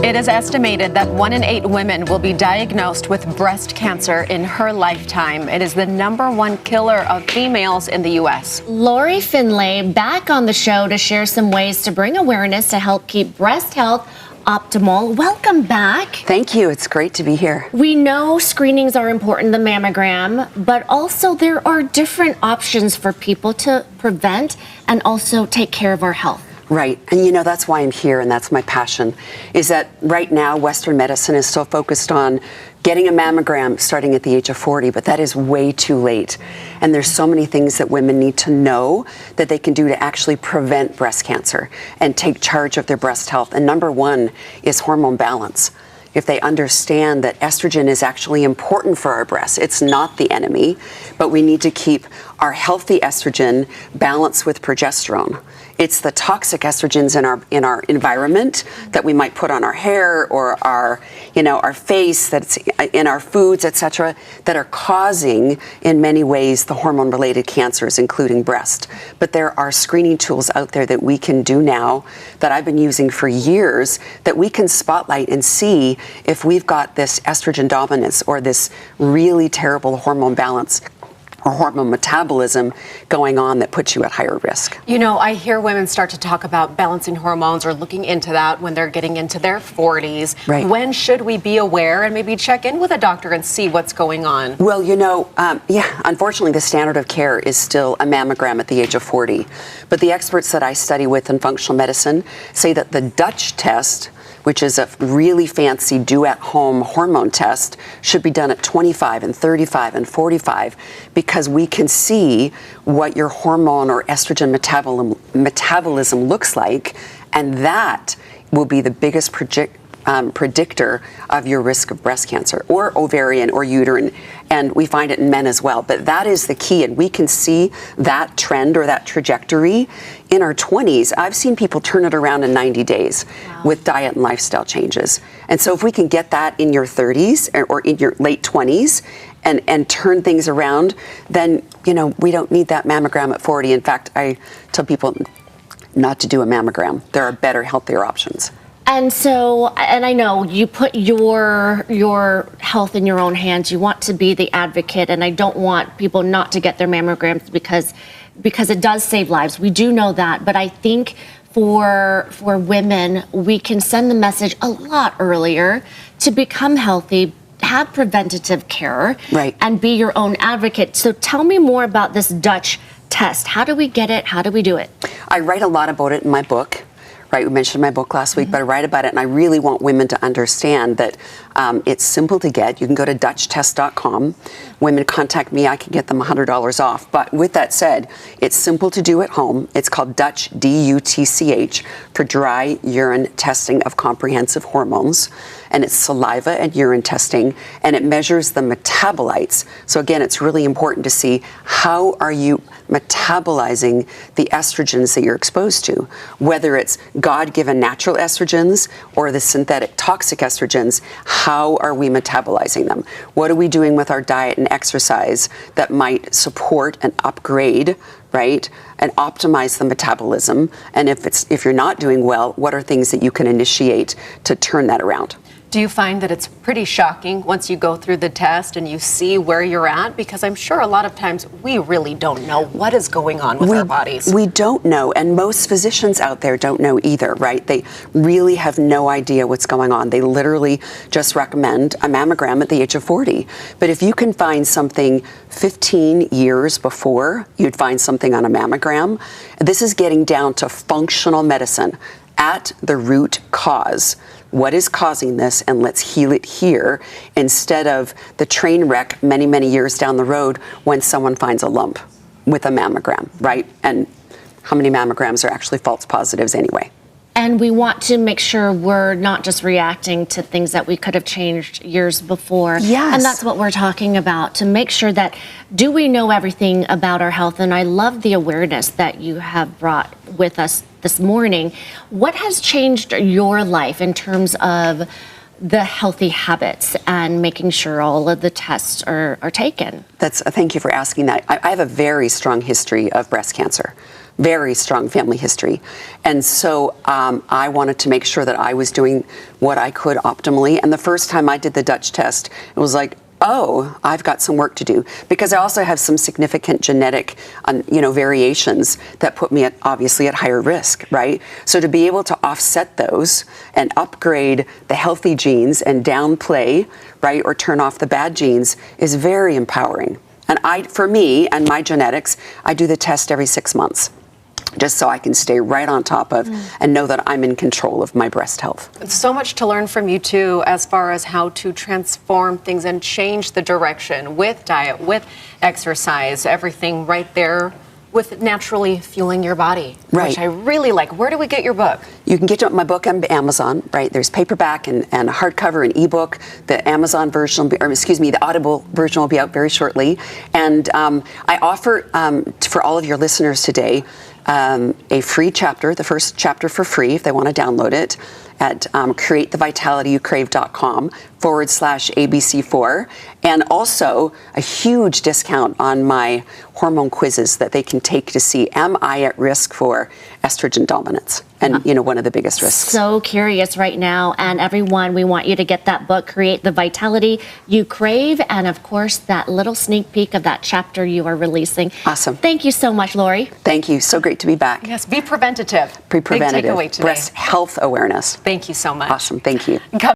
It is estimated that 1 in 8 women will be diagnosed with breast cancer in her lifetime. It is the #1 killer of females in the U.S. Lori Finlay back on the show to share some ways to bring awareness to help keep breast health optimal. Welcome back. Thank you. It's great to be here. We know screenings are important, the mammogram, but also there are different options for people to prevent and also take care of our health. Right. And you know, that's why I'm here, and that's my passion, is that right now Western medicine is so focused on getting a mammogram starting at the age of 40, but that is way too late. And there's so many things that women need to know that they can do to actually prevent breast cancer and take charge of their breast health. And #1 is hormone balance. If they understand that estrogen is actually important for our breasts, it's not the enemy, but we need to keep our healthy estrogen balanced with progesterone. It's the toxic estrogens in our environment that we might put on our hair or our face, that's in our foods, etc., that are causing in many ways the hormone related cancers, including breast. But there are screening tools out there that we can do now that I've been using for years that we can spotlight and see if we've got this estrogen dominance or this really terrible hormone balance or hormone metabolism going on that puts you at higher risk. You know, I hear women start to talk about balancing hormones or looking into that when they're getting into their 40s. Right. When should we be aware and maybe check in with a doctor and see what's going on? Well, unfortunately, the standard of care is still a mammogram at the age of 40. But the experts that I study with in functional medicine say that the Dutch test, which is a really fancy do-at-home hormone test, should be done at 25 and 35 and 45 because we can see what your hormone or estrogen metabolism looks like, and that will be the biggest predictor of your risk of breast cancer or ovarian or uterine, and we find it in men as well. But that is the key, and we can see that trend or that trajectory in our 20s. I've seen people turn it around in 90 days with diet and lifestyle changes. And so if we can get that in your 30s or in your late 20s and turn things around, then we don't need that mammogram at 40. In fact, I tell people not to do a mammogram. There are better, healthier options. And so, and I know you put your health in your own hands. You want to be the advocate, and I don't want people not to get their mammograms because it does save lives. We do know that, but I think for women, we can send the message a lot earlier to become healthy, have preventative care, right, and be your own advocate. So tell me more about this Dutch test. How do we get it? How do we do it? I write a lot about it in my book. Right, we mentioned my book last week, but I write about it, and I really want women to understand that it's simple to get. You can go to DutchTest.com. Women contact me, I can get them $100 off. But with that said, it's simple to do at home. It's called Dutch, DUTCH, for dry urine testing of comprehensive hormones. And it's saliva and urine testing, and it measures the metabolites. So again, it's really important to see how are you metabolizing the estrogens that you're exposed to, whether it's God-given natural estrogens or the synthetic toxic estrogens. How are we metabolizing them? What are we doing with our diet and exercise that might support and upgrade, right, and optimize the metabolism? And if you're not doing well, what are things that you can initiate to turn that around? Do you find that it's pretty shocking once you go through the test and you see where you're at? Because I'm sure a lot of times we really don't know what is going on with our bodies. We don't know, and most physicians out there don't know either, right? They really have no idea what's going on. They literally just recommend a mammogram at the age of 40. But if you can find something 15 years before you'd find something on a mammogram, this is getting down to functional medicine at the root cause. What is causing this, and let's heal it here instead of the train wreck many, many years down the road when someone finds a lump with a mammogram, right? And how many mammograms are actually false positives anyway? And we want to make sure we're not just reacting to things that we could have changed years before. Yes. And that's what we're talking about, to make sure that, do we know everything about our health? And I love the awareness that you have brought with us this morning. What has changed your life in terms of the healthy habits and making sure all of the tests are taken? Thank you for asking that. I have a very strong history of breast cancer. very strong family history. And so I wanted to make sure that I was doing what I could optimally. And the first time I did the Dutch test, it was like, oh, I've got some work to do, because I also have some significant genetic, variations that put me obviously at higher risk, right? So to be able to offset those and upgrade the healthy genes and downplay, right, or turn off the bad genes is very empowering. And for me and my genetics, I do the test every 6 months, just so I can stay right on top of and know that I'm in control of my breast health. So much to learn from you too, as far as how to transform things and change the direction with diet, with exercise, everything right there with naturally fueling your body, right, which I really like. Where do we get your book? You can get my book on Amazon, right? There's paperback and hardcover and ebook. The Amazon version, the Audible version will be out very shortly. And I offer for all of your listeners today a free chapter, the first chapter for free if they want to download it at createthevitalityyoucrave.com/ABC4, and also a huge discount on my hormone quizzes that they can take to see, am I at risk for estrogen dominance? And, one of the biggest risks. So curious right now. And everyone, we want you to get that book, Create the Vitality You Crave. And of course, that little sneak peek of that chapter you are releasing. Awesome. Thank you so much, Lori. Thanbe you. So great to be back. Yes, be preventative. Be preventative. Big takeaway today. Breast health awareness. Thank you so much. Awesome. Thank you.